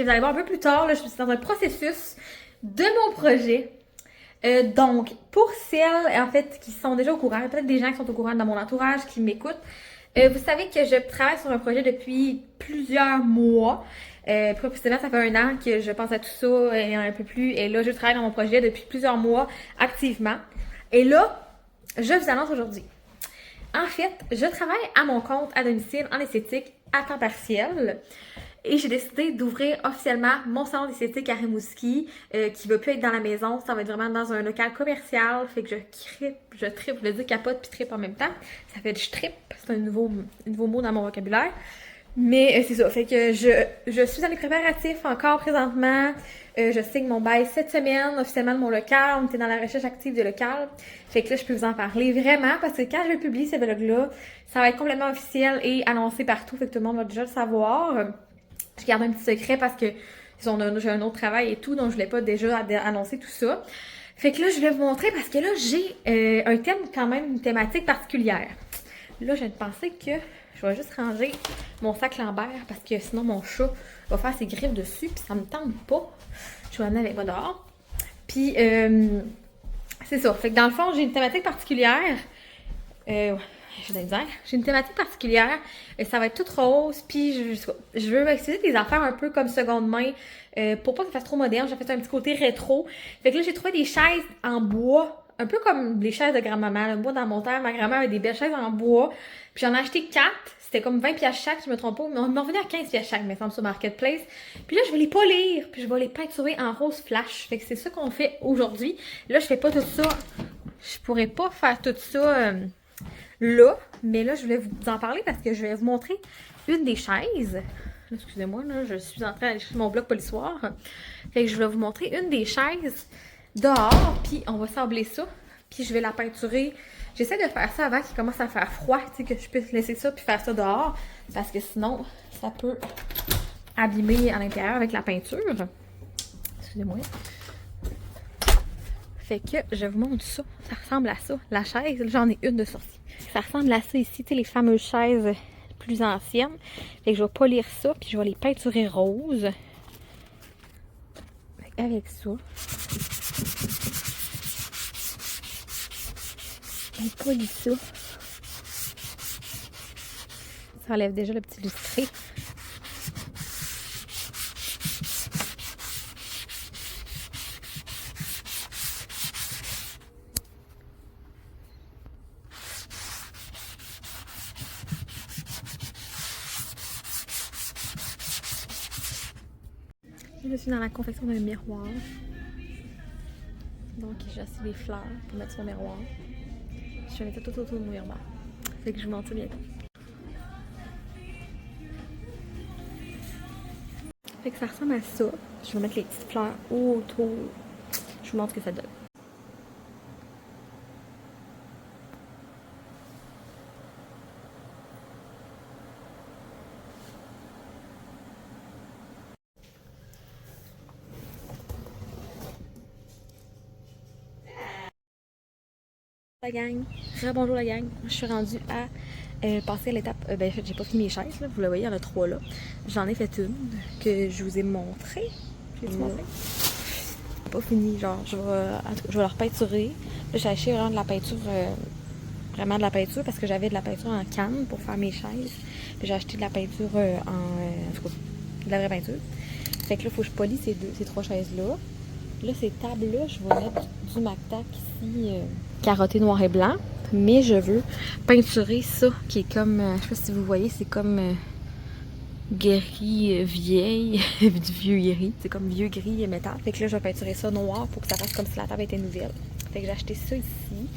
vous allez voir un peu plus tard, là, je suis dans un processus de mon projet. Donc, pour celles, en fait, qui sont déjà au courant, peut-être des gens qui sont au courant dans mon entourage, qui m'écoutent, vous savez que je travaille sur un projet depuis plusieurs mois. Plus précisément, ça fait 1 an que je pense à tout ça et un peu plus. Et là, je travaille dans mon projet depuis plusieurs mois activement. Et là, je vous annonce aujourd'hui. En fait, je travaille à mon compte à domicile en esthétique à temps partiel. Et j'ai décidé d'ouvrir officiellement mon salon d'esthétique à Rimouski, qui va plus être dans la maison, ça va être vraiment dans un local commercial, fait que je trippe, je le dis capote puis trippe en même temps. Ça fait je trippe, c'est un nouveau mot dans mon vocabulaire. Mais c'est ça, fait que je suis dans les préparatifs encore présentement. Je signe mon bail cette semaine, officiellement de mon local. On était dans la recherche active de local. Fait que là, je peux vous en parler vraiment parce que quand je vais publier ce vlog-là, ça va être complètement officiel et annoncé partout. Fait que tout le monde va déjà le savoir. Je garde un petit secret parce que j'ai un autre travail et tout, donc je voulais pas déjà annoncer tout ça. Fait que là, je vais vous montrer parce que là, j'ai un thème quand même, une thématique particulière. Là, je viens de penser que je vais juste ranger mon sac Lambert parce que sinon mon chat va faire ses griffes dessus puis ça me tente pas. Je vais l'amener avec moi dehors. Puis, c'est ça. Fait que dans le fond, j'ai une thématique particulière. J'ai une thématique particulière. Ça va être toute rose. Puis je veux utiliser des affaires un peu comme seconde main pour pas que ça fasse trop moderne. J'ai fait un petit côté rétro. Fait que là, j'ai trouvé des chaises en bois. Un peu comme les chaises de grand-maman. Moi, dans mon temps, ma grand-mère avait des belles chaises en bois. Puis j'en ai acheté 4. C'était comme 20$ chaque, si je me trompe pas. On m'en revenait à 15$ chaque, me semble, sur Marketplace. Puis là, je vais les polir. Puis je vais les peinturer en rose flash. Fait que c'est ça qu'on fait aujourd'hui. Là, je fais pas tout ça. Je pourrais pas faire tout ça là. Mais là, je voulais vous en parler parce que je vais vous montrer une des chaises. Excusez-moi, là, je suis en train d'aller chercher mon bloc polissoir. Fait que je voulais vous montrer une des chaises dehors. Puis on va sabler ça. Puis je vais la peinturer. J'essaie de faire ça avant qu'il commence à faire froid, tu sais, que je puisse laisser ça puis faire ça dehors. Parce que sinon, ça peut abîmer à l'intérieur avec la peinture. Excusez-moi. Fait que je vous montre ça. Ça ressemble à ça. La chaise, j'en ai une de sortie. Ça ressemble à ça ici, tu sais, les fameuses chaises plus anciennes. Fait que je vais polir ça, puis je vais les peinturer rose. Avec ça. On polit ça. Ça enlève déjà le petit lustré. Je suis dans la confection d'un miroir. Donc j'ai acheté des fleurs pour mettre sur le miroir. Je vais mettre tout autour de mon miroir. Fait que je vous montre ça bientôt. Fait que ça ressemble à ça. Je vais mettre les petites fleurs autour. Je vous montre ce que ça donne. La gang, bonjour la gang, je suis rendue à passer à l'étape, ben j'ai pas fini mes chaises, là. Vous le voyez, il y en a 3 là. J'en ai fait une que je vous ai montrée. J'ai montré. Pas fini, genre je vais la repeinturer. J'ai acheté vraiment de la peinture, parce que j'avais de la peinture en canne pour faire mes chaises. J'ai acheté de la peinture en tout cas, de la vraie peinture. Fait que là, il faut que je polie ces 3 chaises là. Là, ces tables-là, je vais mettre du MacTac ici, carotté noir et blanc. Mais je veux peinturer ça, qui est comme, je sais pas si vous voyez, c'est comme gris vieille, du vieux gris. C'est comme vieux gris et métal. Fait que là, je vais peinturer ça noir pour que ça fasse comme si la table était nouvelle. Fait que j'ai acheté ça ici.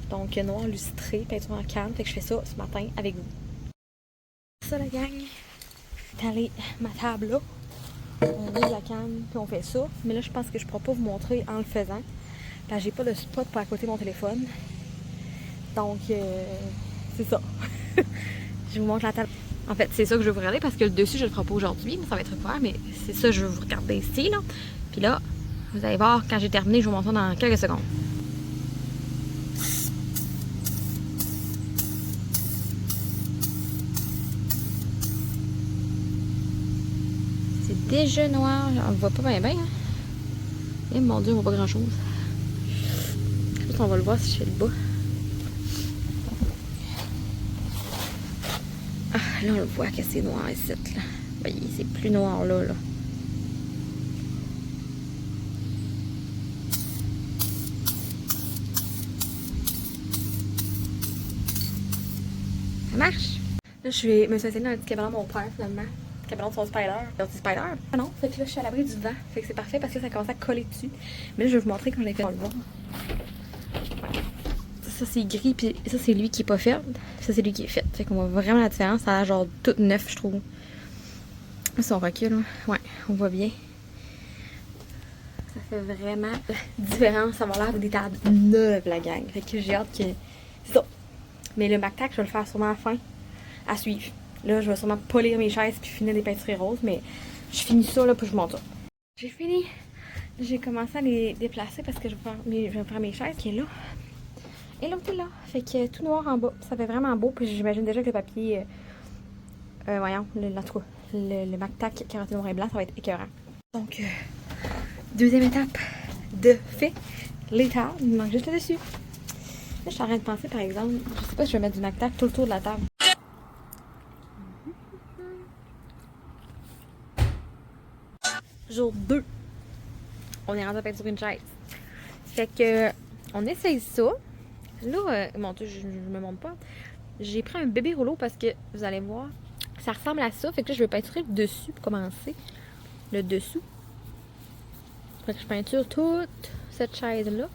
Donc, noir lustré, peinture en canne. Fait que je fais ça ce matin avec vous. Ça, la gang, c'est allé ma table là. On ouvre la canne, puis on fait ça. Mais là, je pense que je ne pourrai pas vous montrer en le faisant. Là, j'ai pas de spot pour à côté de mon téléphone. Donc, c'est ça. Je vous montre la table. En fait, c'est ça que je vais vous regarder parce que le dessus, je le ferai pas aujourd'hui. Ça va être couvert, mais c'est ça que je vais vous regarder ici, là. Puis là, vous allez voir, quand j'ai terminé, je vous montre ça dans quelques secondes. déjà noir. On le voit pas bien, hein? Et mon Dieu, on voit pas grand chose. Juste, on va le voir si je fais le bas. Ah, là, on le voit que c'est noir ici, là. Voyez, c'est plus noir là, là. Ça marche? Là, je me suis installée dans le petit cabanon de mon père, finalement. Le cabanon de son spider. Il dit spider? Ah non, fait que là, je suis à l'abri du vent. Fait que c'est parfait parce que ça commence à coller dessus. Mais là, je vais vous montrer quand j'ai fait le voir. Ça, c'est gris, puis ça, c'est lui qui est pas fait. Ça, c'est lui qui est fait. Fait qu'on voit vraiment la différence. Ça a l'air genre tout neuf, je trouve. Là, si on recule, ouais, on voit bien. Ça fait vraiment la différence. Ça m'a l'air des tables neuves, la gang. Fait que j'ai hâte que... C'est ça. Mais le MacTac, je vais le faire sûrement à la fin. À suivre. Là, je vais sûrement polir mes chaises puis finir des peinturés roses. Mais je finis ça, là, puis je monte ça. J'ai fini. J'ai commencé à les déplacer parce que je vais faire mes chaises qui est là. Et l'autre est là. Fait que tout noir en bas. Ça fait vraiment beau. Puis j'imagine déjà que le papier... voyons, en tout cas, le MacTac carotté noir et blanc, ça va être écœurant. Donc, deuxième étape de fait. Les tables. Il manque juste le dessus. Là, je suis en train de penser, par exemple, je sais pas si je vais mettre du MacTac tout le tour de la table. Jour 2. On est rendu à peinturer une chaise. Fait que, on essaye ça. Là, mon Dieu, je me montre pas. J'ai pris un bébé rouleau parce que, vous allez voir, ça ressemble à ça. Fait que là, je vais peinturer le dessus pour commencer. Le dessous. Fait que je peinture toute cette chaise-là.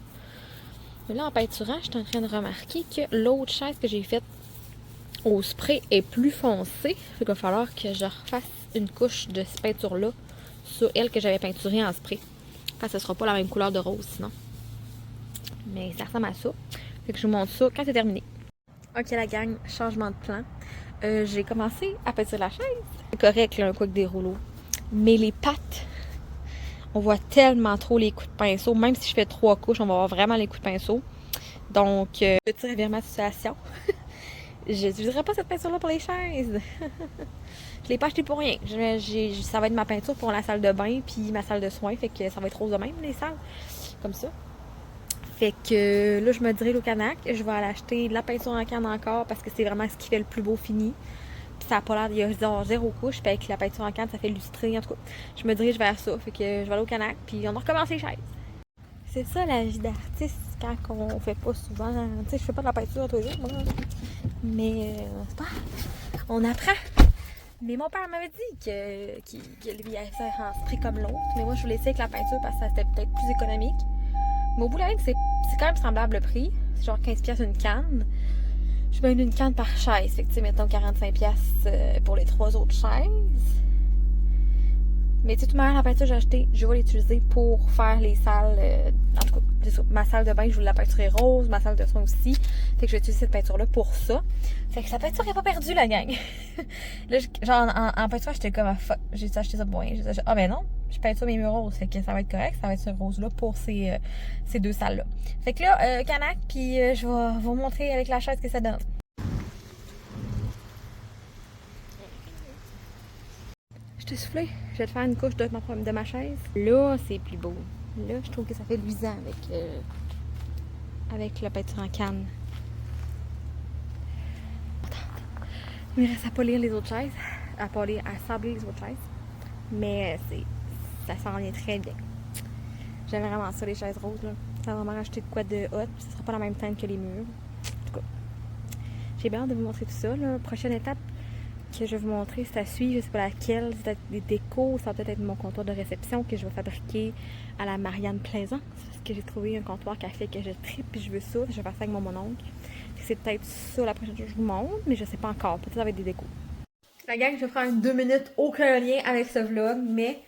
Mais là, en peinturant, je suis en train de remarquer que l'autre chaise que j'ai faite au spray est plus foncée. Fait qu'il va falloir que je refasse une couche de cette peinture-là sur elle que j'avais peinturée en spray. Parce que ce sera pas la même couleur de rose sinon. Mais ça ressemble à ça. Fait que je vous montre ça quand c'est terminé. Ok la gang, changement de plan. J'ai commencé à peinturer la chaise. C'est correct là, un coup avec des rouleaux. Mais les pattes, on voit tellement trop les coups de pinceau. Même si je fais 3 couches, on va voir vraiment les coups de pinceau. Donc, petit revirement de situation. Je n'utiliserai pas cette peinture-là pour les chaises. Je l'ai pas acheté pour rien. Ça va être ma peinture pour la salle de bain puis ma salle de soins. Fait que ça va être rose de même, les salles. Comme ça. Fait que là, je me dirige au Canac. Je vais aller acheter de la peinture en canne encore parce que c'est vraiment ce qui fait le plus beau fini. Puis ça n'a pas l'air, il y a 0 couche. Puis avec la peinture en canne, ça fait lustrer. En tout cas, je me dirige vers ça. Fait que je vais aller au Canac. Puis on va recommencer les chaises. C'est ça la vie d'artiste quand on fait pas souvent. Tu sais, je fais pas de la peinture tous les jours, moi. Mais c'est pas grave. On apprend. Mais mon père m'avait dit qu'il lui allait faire en spray comme l'autre. Mais moi, je voulais essayer avec la peinture parce que ça c'était peut-être plus économique. Mais au bout de la ligne, c'est quand même semblable le prix. C'est genre 15$ une canne. Je mets une canne par chaise. Fait que, tu sais, mettons 45$ pour les 3 autres chaises. Mais tu sais, toute manière, la peinture que j'ai achetée, je vais l'utiliser pour faire les salles. En tout cas, c'est ça. Ma salle de bain, je voulais la peinturer rose. Ma salle de soins aussi. Fait que je vais utiliser cette peinture-là pour ça. Fait que la peinture n'est pas perdue, la gang. Là, genre, en peinture, j'étais comme, ah, fuck, j'ai acheté ça pour rien. Ah, ben non, je peinture mes murs roses. Fait que ça va être correct. Ça va être ce rose-là pour ces 2 salles-là. Fait que là, Canac, puis je vais vous montrer avec la chaise que ça donne. Je t'ai soufflé. Je vais te faire une couche de ma chaise. Là, c'est plus beau. Là, je trouve que ça fait luisant avec la peinture en canne. Il me reste à polir les autres chaises. À sabler les autres chaises. Mais ça s'en vient très bien. J'aime vraiment ça, les chaises roses. Là. Ça va vraiment acheter de quoi de hot. Ça sera pas la même teinte que les murs. En tout cas, j'ai bien hâte de vous montrer tout ça. Là. Prochaine étape que je vais vous montrer, c'est à suivre. Je sais pas laquelle. C'est peut-être des décos. Ça va peut-être être mon comptoir de réception que je vais fabriquer à la Marianne Plaisance. Parce que j'ai trouvé un comptoir café que je tripe puis je veux ça. Je vais faire ça avec mon oncle. C'est peut-être ça la prochaine chose que je vous montre, mais je sais pas encore. Peut-être avec des décos. La gang, je vais faire une 2 minutes, aucun lien avec ce vlog, mais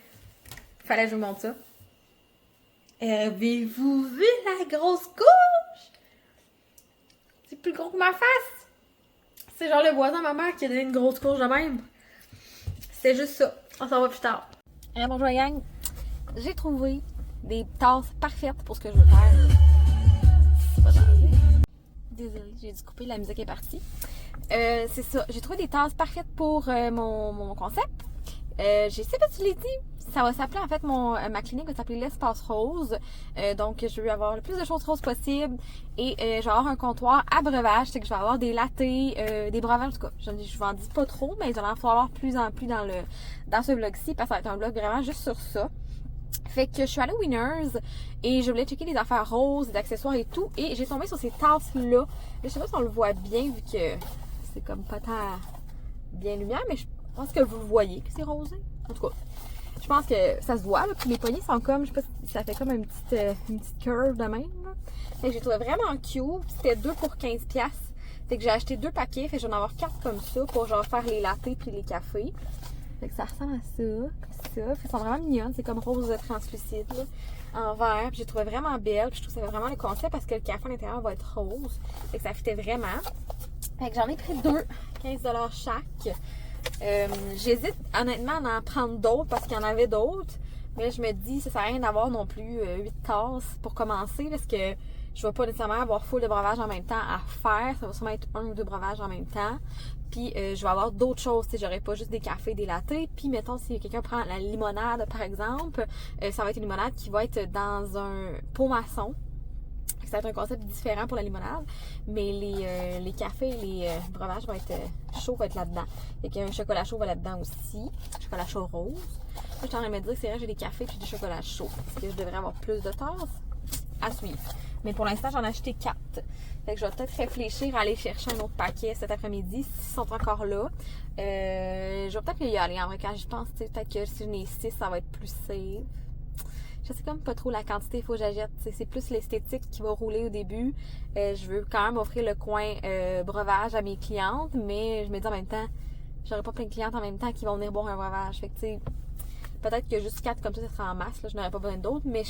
fallait que je vous montre ça. Avez-vous vu la grosse couche? C'est plus gros que ma face. C'est genre le voisin de ma mère qui a donné une grosse couche de même. C'est juste ça. On s'en va plus tard. Bonjour la gang. J'ai trouvé des tasses parfaites pour ce que je veux faire. C'est pas grave. Désolée, j'ai dû couper, la musique est partie. C'est ça, j'ai trouvé des tasses parfaites pour mon concept. Je sais pas si je l'ai dit, ça va s'appeler en fait ma clinique va s'appeler l'Espace Rose. Donc je veux avoir le plus de choses roses possible et je vais avoir un comptoir à breuvage, c'est que je vais avoir des lattés, des breuvages, en tout cas. Je vous en dis pas trop, mais j'en vais en avoir plus en plus dans ce vlog-ci parce que ça va être un vlog vraiment juste sur ça. Fait que je suis allée au Winners et je voulais checker les affaires roses, des accessoires et tout. Et j'ai tombé sur ces tasses-là. Je sais pas si on le voit bien vu que c'est comme pas tant bien lumière, mais je pense que vous le voyez que c'est rosé. En tout cas, je pense que ça se voit. Là. Puis les poignées sont comme, je sais pas si ça fait comme une petite curve de même. Là. Fait que j'ai trouvé vraiment cute. C'était 2 pour 15$. Fait que j'ai acheté 2 paquets. Fait que je vais en avoir 4 comme ça pour genre faire les lattés puis les cafés. Fait que ça ressemble à ça, comme ça. Fait qu'elles sont vraiment mignonnes. C'est comme rose translucide, là, en vert. Puis j'ai trouvé vraiment belle. Puis je trouve que ça fait vraiment le concept parce que le café à l'intérieur va être rose. Fait que ça fitait vraiment. Fait que j'en ai pris 2, 15$ chaque. J'hésite honnêtement à en prendre d'autres parce qu'il y en avait d'autres. Mais là, je me dis, ça sert à rien d'avoir non plus 8 tasses pour commencer parce que je vais pas nécessairement avoir full de breuvage en même temps à faire. Ça va sûrement être 1 ou 2 breuvages en même temps. Puis je vais avoir d'autres choses. J'aurai pas juste des cafés, des lattés. Puis mettons, si quelqu'un prend la limonade, par exemple, ça va être une limonade qui va être dans un pot maçon. Ça va être un concept différent pour la limonade, mais les cafés et les breuvages vont être chauds, vont être là-dedans. Fait qu'il y a un chocolat chaud va là-dedans aussi, chocolat chaud rose. Moi, je suis en train de me dire que c'est vrai, j'ai des cafés et des chocolats chauds. Est-ce que je devrais avoir plus de tasses? À suivre. Mais pour l'instant, j'en ai acheté 4. Fait que je vais peut-être réfléchir à aller chercher un autre paquet cet après-midi s'ils sont encore là. Je vais peut-être y aller en vrai quand je pense, peut-être que si j'en ai 6, ça va être plus safe. Je sais comme pas trop la quantité qu'il faut que j'achète. C'est plus l'esthétique qui va rouler au début. Je veux quand même offrir le coin breuvage à mes clientes, mais je me dis en même temps, j'aurai pas plein de clientes en même temps qui vont venir boire un breuvage. Fait que tu sais, peut-être que juste 4 comme ça sera en masse. Là, je n'aurais pas besoin d'autres, mais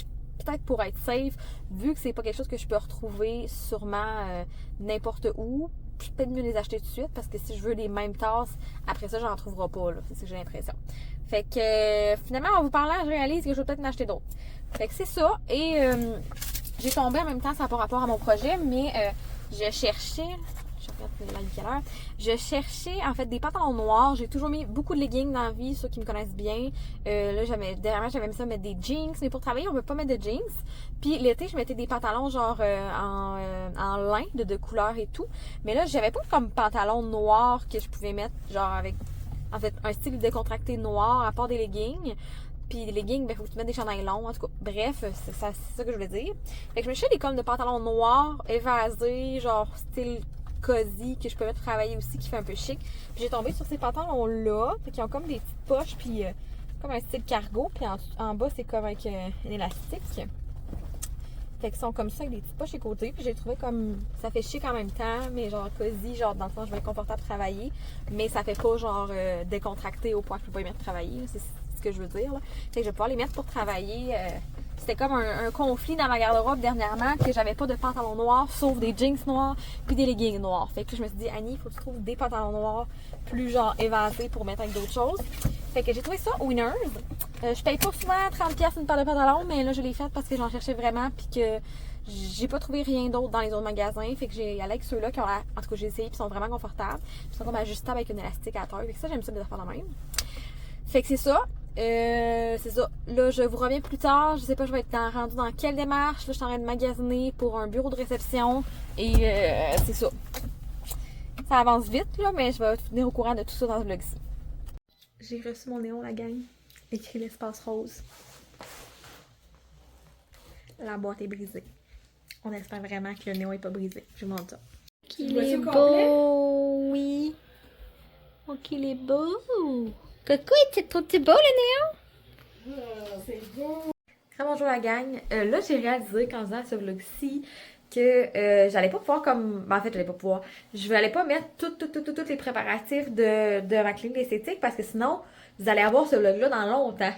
peut-être pour être safe, vu que c'est pas quelque chose que je peux retrouver sûrement n'importe où, je peux peut-être mieux les acheter tout de suite parce que si je veux les mêmes tasses, après ça, j'en trouverai pas. C'est ce que j'ai l'impression. Fait que finalement, en vous parlant, je réalise que je vais peut-être en acheter d'autres. Fait que c'est ça. Et j'ai tombé en même temps, ça n'a pas rapport à mon projet, mais je cherchais. Je cherchais en fait des pantalons noirs. J'ai toujours mis beaucoup de leggings dans la vie, ceux qui me connaissent bien. Là, dernièrement, j'avais mis ça mettre des jeans, mais pour travailler, on ne peut pas mettre de jeans. Puis l'été, je mettais des pantalons genre en lin de couleur et tout. Mais là, j'avais pas comme pantalon noir que je pouvais mettre genre avec en fait un style décontracté noir à part des leggings. Puis les leggings, ben, faut que tu mettes des chandails longs. En tout cas, bref, c'est ça que je voulais dire. Fait que je me suis fait des comme de pantalons noirs, évasés, genre style cosy, que je peux mettre travailler aussi, qui fait un peu chic. Puis j'ai tombé sur ces pantalons-là, qui ont comme des petites poches, puis comme un style cargo. Puis en bas, c'est comme avec un élastique. Fait qu'ils sont comme ça, avec des petites poches à côté. Puis j'ai trouvé comme, ça fait chic en même temps, mais genre cosy, genre dans le sens, je vais être confortable à travailler. Mais ça fait pas genre décontracté au point que je peux pas y mettre travailler. C'est ce que je veux dire. Là. Fait que je vais pouvoir les mettre pour travailler. C'était comme un conflit dans ma garde-robe dernièrement que j'avais pas de pantalon noir sauf des jeans noirs puis des leggings noirs. Fait que je me suis dit, Annie, il faut que tu trouves des pantalons noirs plus genre évasés pour mettre avec d'autres choses. Fait que j'ai trouvé ça au Winners. Je paye pas souvent 30$ une paire de pantalons, mais là je l'ai faite parce que j'en cherchais vraiment puis que j'ai pas trouvé rien d'autre dans les autres magasins. Fait que j'ai allé avec ceux-là qui ont l'air, en tout cas j'ai essayé puis sont vraiment confortables. Ils sont comme ajustables avec une élastique à terre. Fait que ça, j'aime ça de faire de même. Fait que c'est ça. C'est ça. Là, je vous reviens plus tard. Je sais pas, je vais être rendu dans quelle démarche. Là, je suis en train de magasiner pour un bureau de réception. Et c'est ça. Ça avance vite, là, mais je vais vous tenir au courant de tout ça dans ce vlog-ci. J'ai reçu mon néon, la gang. Écrit l'espace rose. La boîte est brisée. On espère vraiment que le néon est pas brisé. Je vous montre ça. Qu'il est beau! Oui! Oh, qu'il est beau! Coucou, il trop beau le néon! C'est beau! Très bonjour la gang. Là, j'ai réalisé qu'en faisant ce vlog-ci que j'allais pas pouvoir comme... Ben, en fait, j'allais pas pouvoir. Je n'allais pas mettre tous les préparatifs de ma clinique d'esthétique parce que sinon, vous allez avoir ce vlog-là dans longtemps.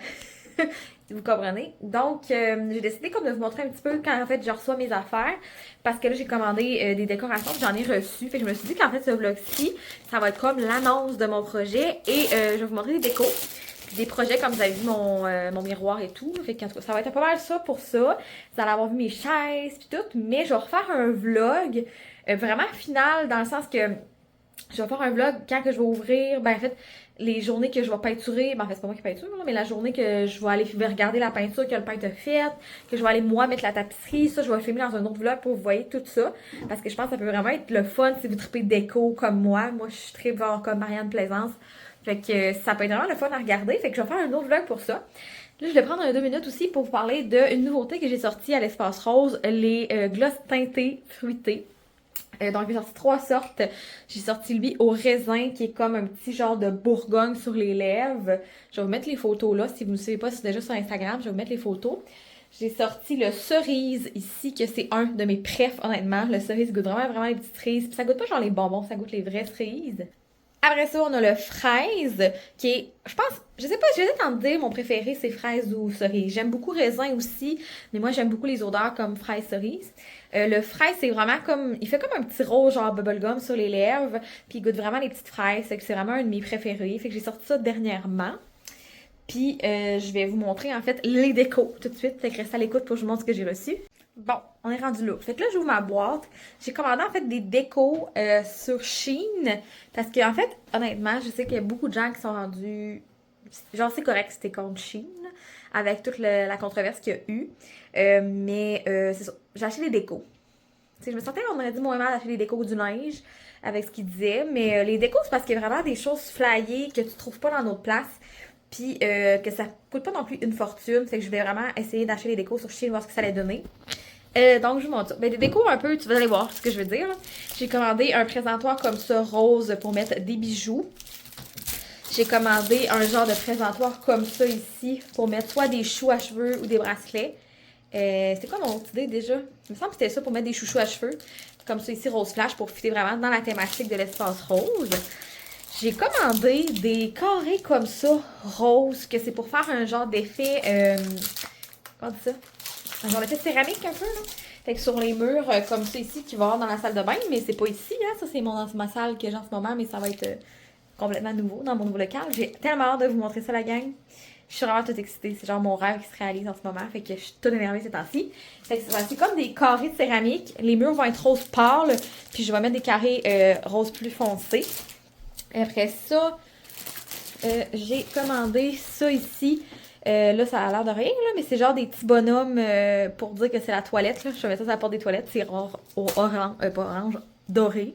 Vous comprenez? Donc, j'ai décidé comme de vous montrer un petit peu quand en fait je reçois mes affaires parce que là j'ai commandé des décorations que j'en ai reçues. Fait que je me suis dit qu'en fait ce vlog-ci, ça va être comme l'annonce de mon projet et je vais vous montrer des décos. Puis des projets comme vous avez vu mon miroir et tout. Fait que, en tout cas, ça va être pas mal ça pour ça. Vous allez avoir vu mes chaises puis tout. Mais je vais refaire un vlog vraiment final dans le sens que Je vais faire un vlog quand que je vais ouvrir. Ben, en fait, les journées que je vais peinturer. Ben, en fait, c'est pas moi qui peinture, là, mais la journée que je vais aller regarder la peinture que le peintre a faite, que je vais aller, moi, mettre la tapisserie. Ça, je vais le filmer dans un autre vlog pour que vous voyez tout ça. Parce que je pense que ça peut vraiment être le fun si vous tripez déco comme moi. Moi, je suis très comme Marianne Plaisance. Fait que ça peut être vraiment le fun à regarder. Fait que je vais faire un autre vlog pour ça. Là, je vais prendre 2 minutes aussi pour vous parler d'une nouveauté que j'ai sortie à l'Espace Rose, les glosses teintées fruitées. Donc, j'ai sorti 3 sortes. J'ai sorti lui au raisin, qui est comme un petit genre de bourgogne sur les lèvres. Je vais vous mettre les photos là. Si vous ne me suivez pas, c'est déjà sur Instagram, je vais vous mettre les photos. J'ai sorti le cerise ici, que c'est un de mes préfs, honnêtement. Le cerise goûte vraiment les petites cerises. Puis ça goûte pas genre les bonbons, ça goûte les vraies cerises. Après ça, on a le fraise, qui est, je pense, je sais pas, j'hésite à me dire mon préféré c'est fraise ou cerise. J'aime beaucoup raisin aussi, mais moi j'aime beaucoup les odeurs comme fraise cerise. Le fraise, c'est vraiment comme, il fait comme un petit rose genre bubblegum sur les lèvres, puis il goûte vraiment les petites fraises, c'est vraiment un de mes préférés. Fait que j'ai sorti ça dernièrement. Puis je vais vous montrer en fait les décos tout de suite. Fait que restez à l'écoute pour que je vous montre ce que j'ai reçu. Bon, on est rendu là. Fait que là, j'ouvre ma boîte. J'ai commandé en fait des décos sur Shein. Parce que en fait, honnêtement, je sais qu'il y a beaucoup de gens qui sont rendus. Genre, c'est correct, c'était contre Shein. Avec toute la controverse qu'il y a eu. Mais c'est ça. J'ai acheté des décos. T'sais, je me sentais qu'on aurait dit moins mal d'acheter des décos du neige. Avec ce qu'il disait. Mais les décos, c'est parce qu'il y a vraiment des choses flyées que tu trouves pas dans d'autres places. Puis que ça coûte pas non plus une fortune. Fait que je vais vraiment essayer d'acheter les décos sur Shein, voir ce que ça allait donner. Donc je vous montre ça. Ben, des décos un peu, tu vas aller voir ce que je veux dire. J'ai commandé un présentoir comme ça, rose, pour mettre des bijoux. J'ai commandé un genre de présentoir comme ça ici, pour mettre soit des choux à cheveux ou des bracelets. C'était quoi mon autre idée déjà? Il me semble que c'était ça pour mettre des chouchous à cheveux. Comme ça ici, rose flash, pour fitter vraiment dans la thématique de l'espace rose. J'ai commandé des carrés comme ça, rose, que c'est pour faire un genre d'effet, comment on dit ça? Un genre d'effet céramique un peu, là. Fait que sur les murs, comme ça ici, qui va y avoir dans la salle de bain, mais c'est pas ici, hein. Ça, c'est ma salle que j'ai en ce moment, mais ça va être complètement nouveau, dans mon nouveau local. J'ai tellement hâte de vous montrer ça, la gang. Je suis vraiment toute excitée. C'est genre mon rêve qui se réalise en ce moment. Fait que je suis toute énervée ces temps-ci. Fait que c'est comme des carrés de céramque. Les murs vont être rose pâle, puis je vais mettre des carrés rose plus foncés. Après ça, j'ai commandé ça ici. Là, ça a l'air de rien, là, mais c'est genre des petits bonhommes pour dire que c'est la toilette. Là. Je mets ça sur la porte des toilettes. C'est orange, pas orange, doré.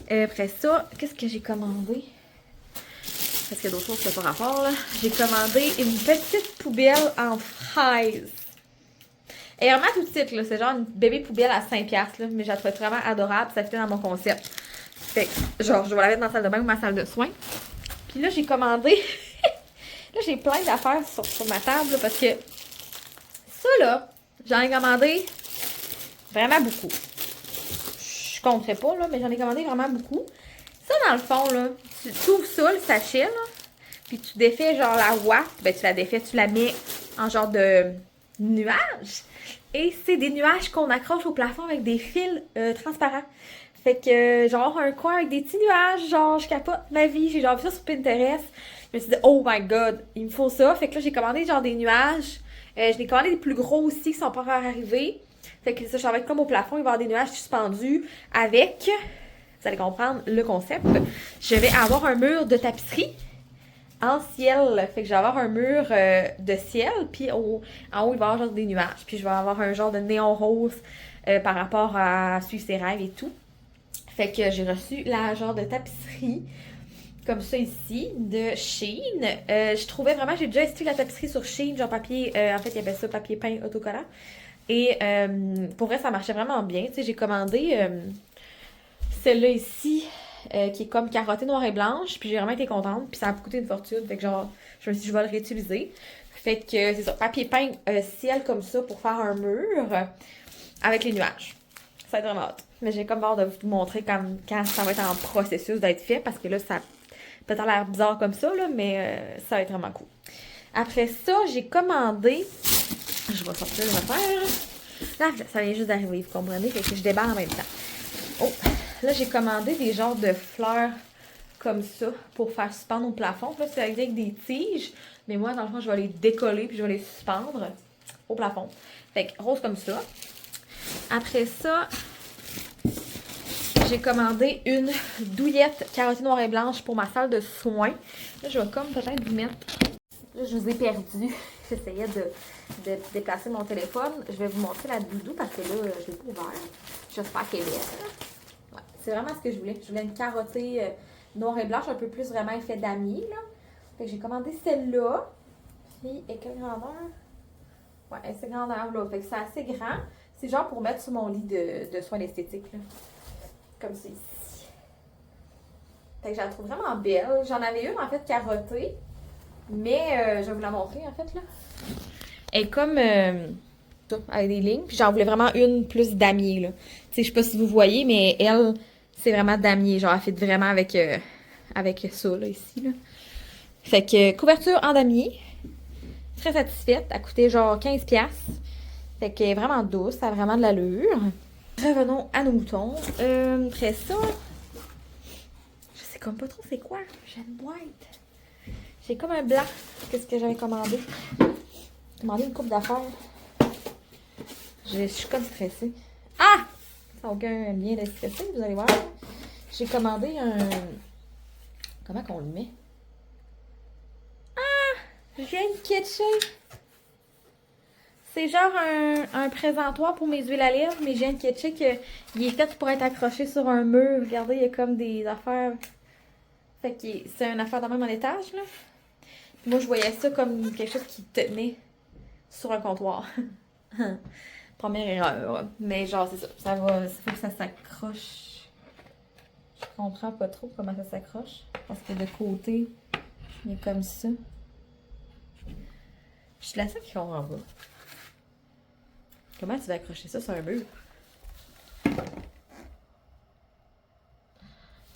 Après ça, qu'est-ce que j'ai commandé? Parce qu'il y a d'autres choses qui n'ont pas rapport, là. J'ai commandé une petite poubelle en fraise. Elle est vraiment toute petite, là. C'est genre une bébé poubelle à 5$, là. Mais je la trouve vraiment adorable. Ça fait dans mon concept. Fait que, genre, je vais la mettre dans la salle de bain ou ma salle de soins. Puis là, j'ai commandé. Là, j'ai plein d'affaires sur ma table, là, parce que ça, là, j'en ai commandé vraiment beaucoup. Je compterai pas, là, mais j'en ai commandé vraiment beaucoup. Ça, dans le fond, là, tu ouvres ça, le sachet, là, puis tu défais, genre, la ouate. Ben, tu la défais, tu la mets en genre de nuages. Et c'est des nuages qu'on accroche au plafond avec des fils transparents. Fait que, genre, un coin avec des petits nuages, genre, je capote ma vie. J'ai genre vu ça sur Pinterest. Je me suis dit, oh my god, il me faut ça. Fait que là, j'ai commandé genre des nuages. Je l'ai commandé des plus gros aussi qui sont pas encore arrivés. Fait que ça, ça va être comme au plafond, il va y avoir des nuages suspendus avec, vous allez comprendre le concept. Je vais avoir un mur de tapisserie en ciel. Fait que je vais avoir un mur de ciel, puis en haut, il va y avoir genre des nuages. Puis je vais avoir un genre de néon rose par rapport à suivre ses rêves et tout. Fait que j'ai reçu la genre de tapisserie comme ça ici, de Shein. Je trouvais vraiment, j'ai déjà essayé la tapisserie sur Shein, genre papier, en fait il y avait ça, papier peint autocollant. Et pour vrai, ça marchait vraiment bien. Tu sais, j'ai commandé celle-là ici, qui est comme carottée noire et blanche, puis j'ai vraiment été contente, puis ça a coûté une fortune, fait que genre, je me suis dit, je vais le réutiliser. Fait que c'est ça, papier peint ciel comme ça pour faire un mur avec les nuages. Ça va être vraiment hâte. Mais j'ai comme hâte de vous montrer quand ça va être en processus d'être fait, parce que là, ça peut-être l'air bizarre comme ça, là, mais ça va être vraiment cool. Après ça, j'ai commandé. Je vais sortir les affaires. Là, ça vient juste d'arriver, vous comprenez? Fait que je débarre en même temps. Oh! Là, j'ai commandé des genres de fleurs comme ça pour faire suspendre au plafond. Là, c'est avec des tiges. Mais moi, dans le fond, je vais les décoller puis je vais les suspendre au plafond. Fait que rose comme ça. Après ça, j'ai commandé une douillette carottée noire et blanche pour ma salle de soins. Là, je vais comme peut-être vous mettre... Là, je vous ai perdu. J'essayais de déplacer mon téléphone. Je vais vous montrer la doudou parce que là, je l'ai pas ouvert. J'espère qu'elle est belle. Ouais, c'est vraiment ce que je voulais. Je voulais une carottée noire et blanche, un peu plus vraiment effet damier, là. Fait que j'ai commandé celle-là. Puis, et quelle grandeur? Ouais, c'est grandeur, là. Fait que c'est assez grand. C'est genre pour mettre sur mon lit de soins esthétiques, là. Comme c'est ici. Fait que je la trouve vraiment belle. J'en avais une, en fait, carottée. Mais je vais vous la montrer, en fait, là. Elle est comme... ça, avec des lignes. Puis j'en voulais vraiment une plus damier, là. Tu sais, je sais pas si vous voyez, mais elle, c'est vraiment damier. Genre, elle fit vraiment avec, avec ça, là, ici, là. Fait que couverture en damier. Très satisfaite. Elle coûtait genre 15$. Fait qu'elle est vraiment douce. Elle a vraiment de l'allure. Revenons à nos moutons. Après ça, je sais comme pas trop c'est quoi. J'ai une boîte. J'ai comme un blanc. Qu'est-ce que j'avais commandé? J'ai commandé une coupe d'affaires. Je suis comme stressée. Ah! Ça n'a aucun lien d'être stressée, vous allez voir. J'ai commandé un... Comment qu'on le met? Ah! Je viens de catcher. C'est genre un présentoir pour mes huiles à lèvres, mais je viens de catcher qu'il est fait pour être accroché sur un mur. Regardez, il y a comme des affaires. Fait que c'est une affaire dans le même étage, là. Moi, je voyais ça comme quelque chose qui tenait sur un comptoir. Première erreur. Mais genre, c'est ça. Ça va. Il faut que ça s'accroche. Je comprends pas trop comment ça s'accroche. Parce que de côté, il y a comme ça. Je suis la seule qui comprend pas. Comment tu vas accrocher ça sur un mur? Tu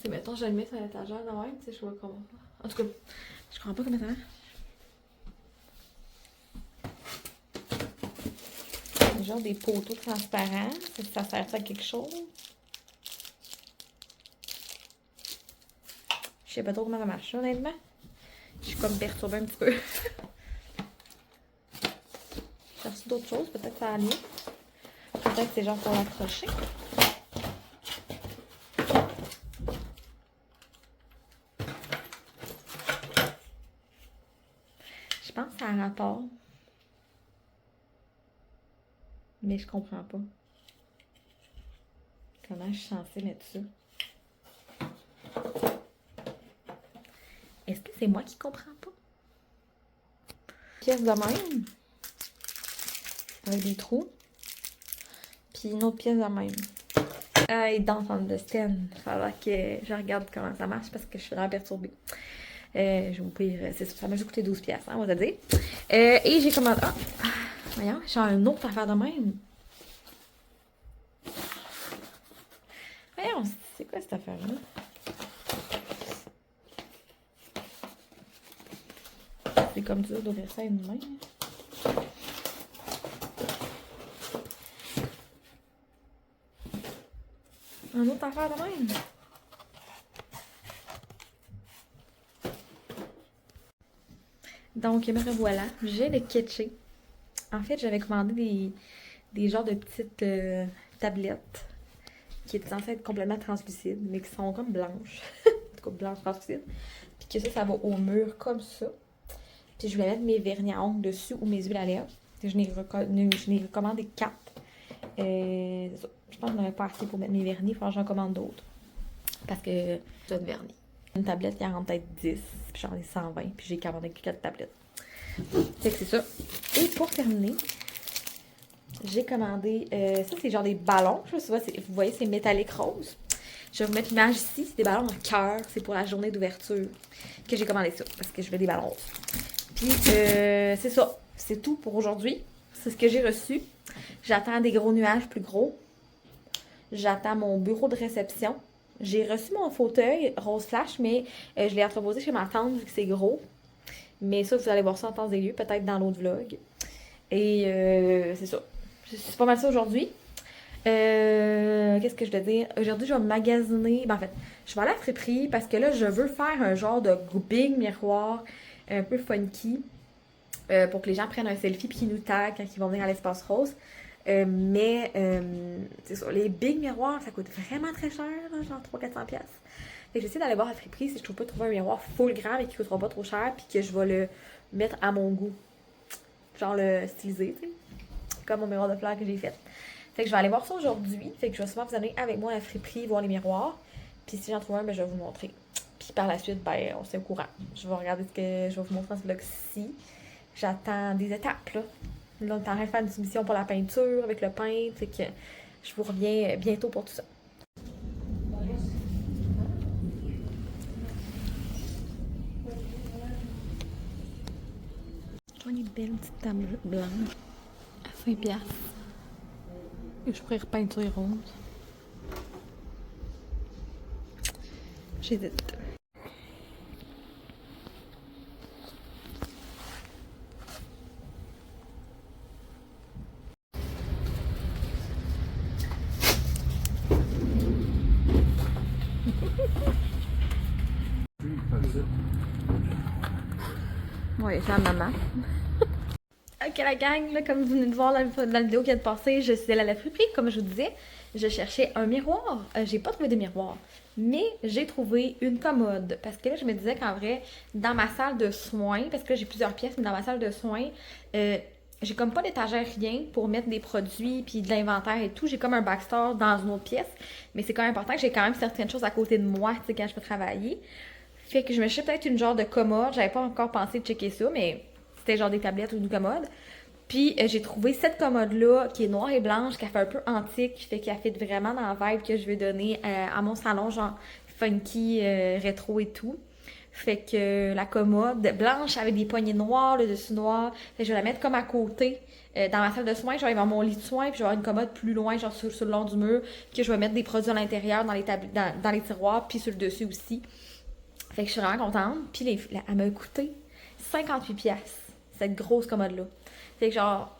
sais, mettons, je le mets sur l'étagère de même, tu sais, je vois comment. En tout cas, je comprends pas comment ça marche. Genre des poteaux transparents. Ça sert à quelque chose? Je sais pas trop comment ça marche, honnêtement. Je suis comme perturbée un petit peu. J'ai reçu d'autres choses, peut-être que ça a mieux. Peut-être que c'est genre pour l'accrocher. Je pense que ça a un rapport. Mais je comprends pas. Comment je suis censée mettre ça? Est-ce que c'est moi qui comprends pas? Pièce de même. Avec des trous. Puis une autre pièce de même. I don't understand. Faudra que je regarde comment ça marche parce que je suis vraiment perturbée. Je vais vous payer, c'est ça m'a juste coûté 12$, hein, on va te dire. Et j'ai commandé. Ah! Voyons, j'ai une autre affaire de même. Voyons, c'est quoi cette affaire-là? C'est comme ça d'ouvrir ça à une main. Une autre affaire de même. Donc, me revoilà. J'ai le catché. En fait, j'avais commandé des genres de petites tablettes qui étaient censées être complètement translucides, mais qui sont comme blanches. En tout cas, blanches translucides. Puis que ça va au mur comme ça. Puis je voulais mettre mes vernis à ongles dessus ou mes huiles à lèvres. Je n'ai recommandé 4. C'est ça. Je pense que je n'aurais pas assez pour mettre mes vernis. Il faut que j'en commande d'autres. Parce que j'ai de vernis. Une tablette qui en rentre peut-être 10. Puis j'en ai 120. Puis j'ai commandé 4 tablettes. Fait que c'est ça. Et pour terminer, j'ai commandé... ça, c'est genre des ballons. Je sais pas si vous voyez, c'est métallique rose. Je vais vous mettre l'image ici. C'est des ballons en cœur. C'est pour la journée d'ouverture que j'ai commandé ça. Parce que je veux des ballons roses. Puis, c'est ça. C'est tout pour aujourd'hui. C'est ce que j'ai reçu. J'attends des gros nuages plus gros. J'attends mon bureau de réception. J'ai reçu mon fauteuil rose flash, mais je l'ai entreposé chez ma tante vu que c'est gros. Mais ça, vous allez voir ça en temps et lieu, peut-être dans l'autre vlog. Et c'est ça. C'est pas mal ça aujourd'hui. Qu'est-ce que je dois dire? Aujourd'hui, je vais magasiner. Ben, en fait, je vais aller à la friperie parce que là, je veux faire un genre de big miroir un peu funky pour que les gens prennent un selfie puis qu'ils nous taguent quand ils vont venir à l'espace rose. C'est ça, les big miroirs, ça coûte vraiment très cher, là, genre 300-400$. Fait que j'essaie d'aller voir à friperie si je trouve pas trouver un miroir full grand et qui coûtera pas trop cher, puis que je vais le mettre à mon goût. Genre le styliser, tu sais. Comme mon miroir de fleurs que j'ai fait. Fait que je vais aller voir ça aujourd'hui. Fait que je vais souvent vous amener avec moi à la friperie, voir les miroirs. Puis si j'en trouve un, ben je vais vous montrer. Puis par la suite, ben on s'est au courant. Je vais regarder ce que je vais vous montrer dans ce vlog-ci. J'attends des étapes, là. Là, on est en train de faire une soumission pour la peinture avec le peintre. Fait que je vous reviens bientôt pour tout ça. Une belle petite table blanche à 5$. Et je pourrais repeinturer rose. J'hésite. Oui, c'est la maman. Ok la gang, là, comme vous venez de voir dans la vidéo qui vient de passer, je suis allée à la friperie, comme je vous disais. Je cherchais un miroir. J'ai pas trouvé de miroir. Mais j'ai trouvé une commode. Parce que là, je me disais qu'en vrai, dans ma salle de soins, parce que là, j'ai plusieurs pièces, mais dans ma salle de soins, j'ai comme pas d'étagère rien pour mettre des produits puis de l'inventaire et tout. J'ai comme un backstore dans une autre pièce. Mais c'est quand même important que j'ai quand même certaines choses à côté de moi, tu sais, quand je peux travailler. Fait que je me cherchais peut-être une genre de commode. J'avais pas encore pensé de checker ça, mais c'était genre des tablettes ou une commode. Puis j'ai trouvé cette commode-là qui est noire et blanche, qui a fait un peu antique, fait qu'elle fait vraiment dans la vibe que je veux donner à mon salon, genre funky, rétro et tout. Fait que la commode blanche avec des poignées noires, le dessus noir. Fait que je vais la mettre comme à côté dans ma salle de soins. Je vais avoir mon lit de soins, puis je vais avoir une commode plus loin, genre sur le long du mur, que je vais mettre des produits à l'intérieur, dans les tiroirs, puis sur le dessus aussi. Fait que je suis vraiment contente. Puis elle m'a coûté 58$, cette grosse commode-là. Fait que genre,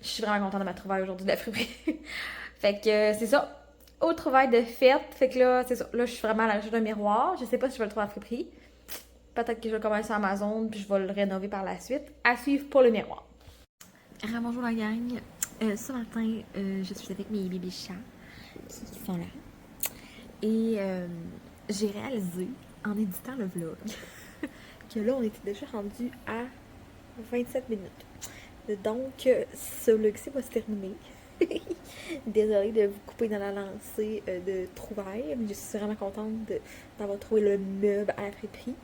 je suis vraiment contente de ma trouvaille aujourd'hui de la friperie. Fait que c'est ça. Aux trouvailles de fête. Fait que là, c'est ça. Là, je suis vraiment à la recherche d'un miroir. Je sais pas si je vais le trouver à la friperie. Peut-être que je vais commencer sur Amazon puis je vais le rénover par la suite. À suivre pour le miroir. Bonjour la gang. Ce matin, je suis avec mes bébés chats qui sont là. Et j'ai réalisé en éditant le vlog que là, on était déjà rendu à 27 minutes. Donc, ce vlog-ci va se terminer. Désolée de vous couper dans la lancée de trouvailles, mais je suis vraiment contente d'avoir trouvé le meuble à la friperie.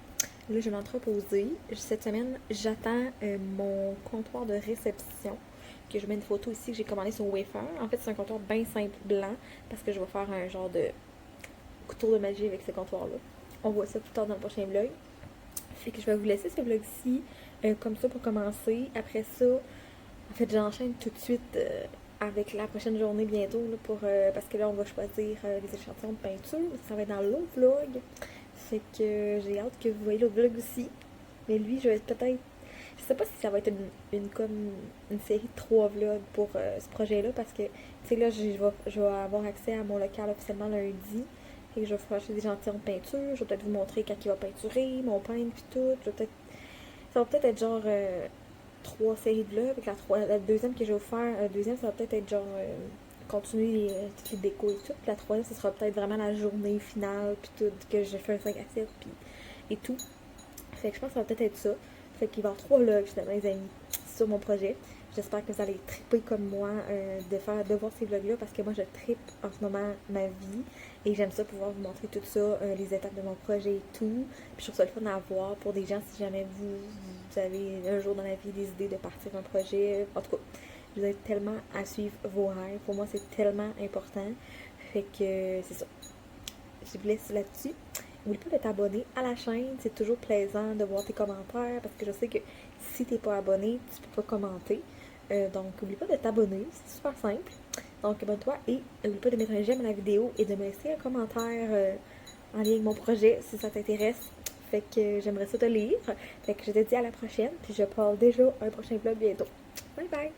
Là, je vais m'entreposer. Cette semaine, j'attends mon comptoir de réception, que je mets une photo ici que j'ai commandé sur Wayfair. En fait, c'est un comptoir bien simple blanc, parce que je vais faire un genre de tour de magie avec ce comptoir-là. On voit ça plus tard dans le prochain vlog. Fait que je vais vous laisser ce vlog-ci comme ça pour commencer. Après ça, en fait, j'enchaîne tout de suite avec la prochaine journée bientôt là, parce que là, on va choisir les échantillons de peinture. Ça va être dans l'autre vlog. Fait que j'ai hâte que vous voyez l'autre vlog aussi. Mais lui, je vais peut-être... Je sais pas si ça va être une série de 3 vlogs pour ce projet-là parce que, tu sais, là, je vais avoir accès à mon local officiellement lundi. Et que je vais faire acheter des échantillons de peinture. Je vais peut-être vous montrer quand il va peinturer, mon peintre puis tout. Ça va peut-être être genre 3 séries de vlogs. La deuxième que je vais vous faire, la deuxième, ça va peut-être être genre continuer toutes les décos et tout. Puis la troisième, ce sera peut-être vraiment la journée finale puis tout, que j'ai fait un 5 à 7 puis et tout. Fait que je pense que ça va peut-être être ça. Fait qu'il va y avoir 3 vlogs finalement, les amis, sur mon projet. J'espère que vous allez triper comme moi de voir ces vlogs-là parce que moi, je tripe en ce moment ma vie et j'aime ça pouvoir vous montrer tout ça, les étapes de mon projet et tout. Puis je trouve ça le fun à voir pour des gens si jamais vous avez un jour dans la vie des idées de partir un projet. En tout cas, vous avez tellement à suivre vos rêves. Pour moi, c'est tellement important. Fait que c'est ça. Je vous laisse là-dessus. N'oublie pas de t'abonner à la chaîne. C'est toujours plaisant de voir tes commentaires parce que je sais que si t'es pas abonné, tu peux pas commenter. Donc, n'oublie pas de t'abonner. C'est super simple. Donc, abonne-toi et n'oublie pas de mettre un j'aime à la vidéo et de me laisser un commentaire en lien avec mon projet si ça t'intéresse. Fait que j'aimerais ça te lire. Fait que je te dis à la prochaine. Puis je parle déjà un prochain vlog bientôt. Bye bye!